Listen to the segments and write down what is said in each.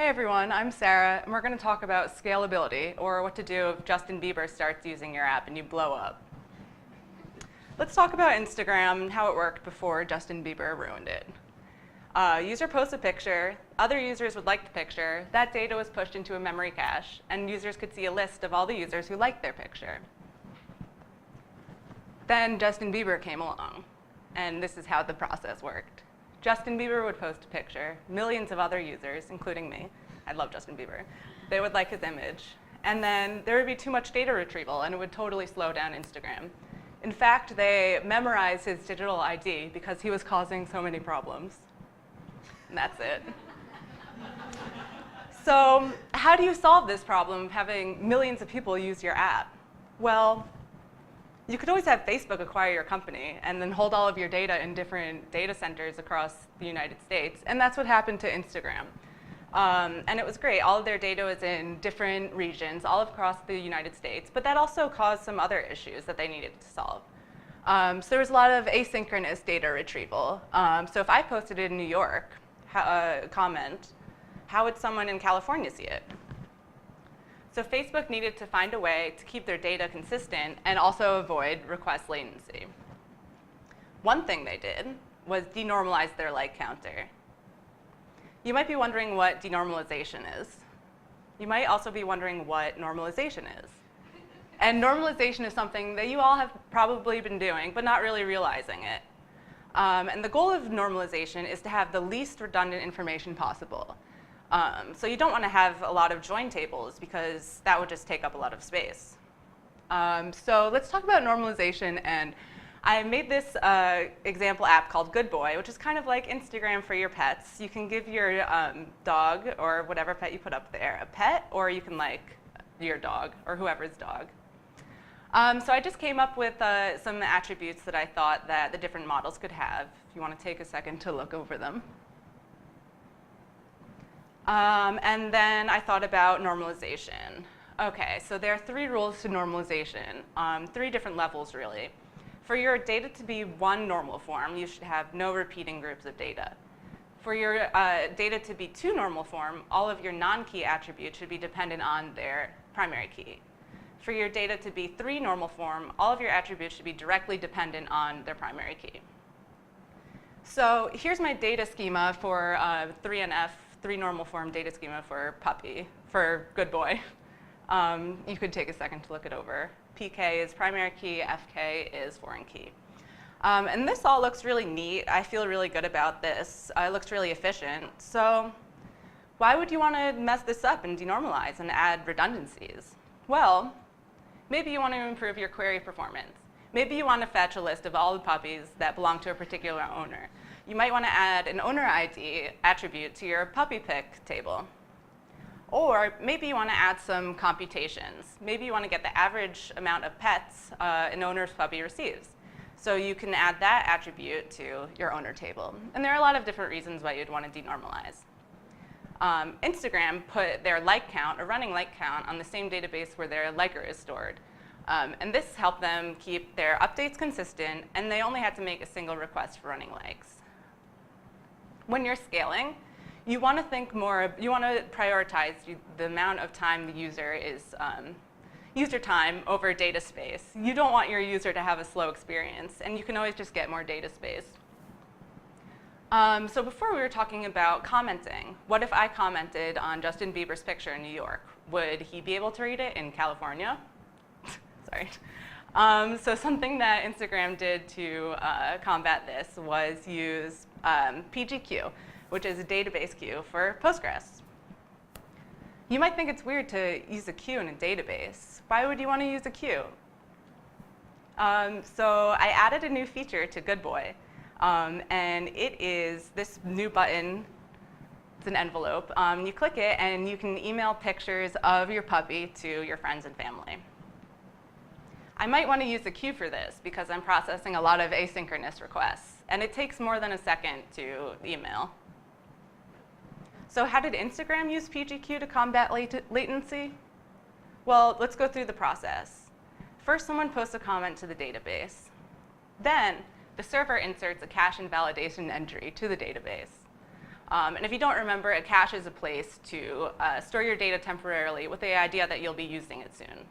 Hey everyone, I'm Sarah, and we're going to talk about scalability, or what to do if Justin Bieber starts using your app and you blow up. Let's talk about Instagram and how it worked before Justin Bieber ruined it. User posts a picture, other users would like the picture, that data was pushed into a memory cache, and users could see a list of all the users who liked their picture. Then Justin Bieber came along, and this is how the process worked. Justin Bieber would post a picture, millions of other users, including me, I love Justin Bieber, they would like his image, and then there would be too much data retrieval and it would totally slow down Instagram. In fact, they memorized his digital ID because he was causing so many problems. And that's it. So how do you solve this problem of having millions of people use your app? Well, you could always have Facebook acquire your company and then hold all of your data in different data centers across the United States. And that's what happened to Instagram. And it was great. All of their data was in different regions all across the United States. But that also caused some other issues that they needed to solve. So there was a lot of asynchronous data retrieval. So if I posted in New York a comment, how would someone in California see it? So Facebook needed to find a way to keep their data consistent and also avoid request latency. One thing they did was denormalize their like counter. You might be wondering what denormalization is. You might also be wondering what normalization is. And normalization is something that you all have probably been doing, but not really realizing it. And the goal of normalization is to have the least redundant information possible. So you don't want to have a lot of join tables because that would just take up a lot of space. So let's talk about normalization, and I made this example app called Good Boy, which is kind of like Instagram for your pets. You can give your dog or whatever pet you put up there a pet, or you can like your dog or whoever's dog. So I just came up with some attributes that I thought that the different models could have. If you want to take a second to look over them. And then I thought about normalization. Okay, so there are 3 rules to normalization, 3 different levels really. For your data to be one normal form, you should have no repeating groups of data. For your data to be 2 normal form, all of your non-key attributes should be dependent on their primary key. For your data to be 3 normal form, all of your attributes should be directly dependent on their primary key. So here's my data schema for 3NF, 3 normal form data schema for puppy, for Good Boy. You could take a second to look it over. PK is primary key, FK is foreign key. And this all looks really neat. I feel really good about this. It looks really efficient. So why would you want to mess this up and denormalize and add redundancies? Well, maybe you want to improve your query performance. Maybe you want to fetch a list of all the puppies that belong to a particular owner. You might want to add an owner ID attribute to your puppy pick table. Or maybe you want to add some computations. Maybe you want to get the average amount of pets an owner's puppy receives. So you can add that attribute to your owner table. And there are a lot of different reasons why you'd want to denormalize. Instagram put their like count, or running like count, on the same database where their liker is stored. And this helped them keep their updates consistent, and they only had to make a single request for running likes. When you're scaling, you want to think more, you want to prioritize the amount of time the user is, user time over data space. You don't want your user to have a slow experience, and you can always just get more data space. So before we were talking about commenting. What if I commented on Justin Bieber's picture in New York? Would he be able to read it in California? Sorry. So something that Instagram did to combat this was use PGQ, which is a database queue for Postgres. You might think it's weird to use a queue in a database. Why would you want to use a queue? So I added a new feature to Good Boy, and it is this new button. It's an envelope. You click it, and you can email pictures of your puppy to your friends and family. I might want to use a queue for this because I'm processing a lot of asynchronous requests, and it takes more than a second to email. So how did Instagram use PGQ to combat latency? Well, let's go through the process. First, someone posts a comment to the database. Then, the server inserts a cache invalidation entry to the database. And if you don't remember, a cache is a place to store your data temporarily with the idea that you'll be using it soon.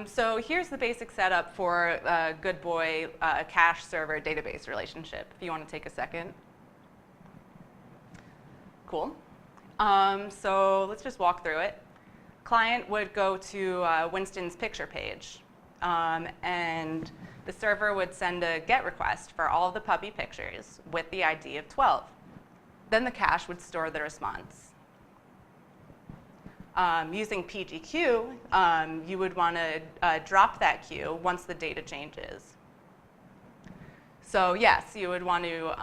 So here's the basic setup for a good boy cache server database relationship, if you want to take a second. Cool. So let's just walk through it. Client would go to Winston's picture page, and the server would send a GET request for all of the puppy pictures with the ID of 12. Then the cache would store the response. Using PGQ, you would want to drop that queue once the data changes. So yes, you would want to,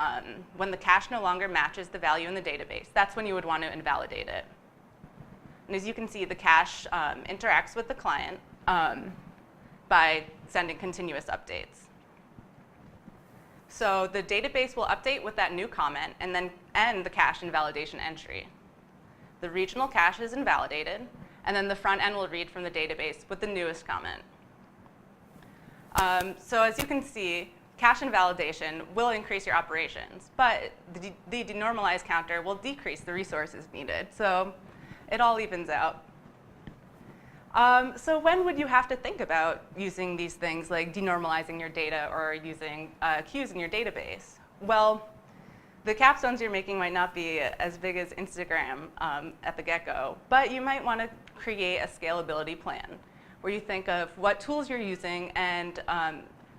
when the cache no longer matches the value in the database, that's when you would want to invalidate it. And as you can see, the cache interacts with the client by sending continuous updates. So the database will update with that new comment and then end the cache invalidation entry. The regional cache is invalidated, and then the front end will read from the database with the newest comment. So as you can see, cache invalidation will increase your operations, but the denormalized counter will decrease the resources needed. So it all evens out. So when would you have to think about using these things like denormalizing your data or using queues in your database? Well, the capstones you're making might not be as big as Instagram at the get-go, but you might want to create a scalability plan where you think of what tools you're using and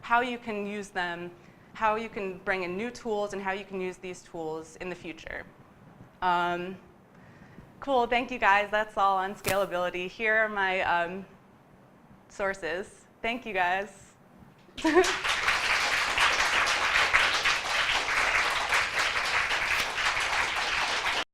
how you can use them, how you can bring in new tools, and how you can use these tools in the future. Cool, thank you guys. That's all on scalability. Here are my sources. Thank you guys.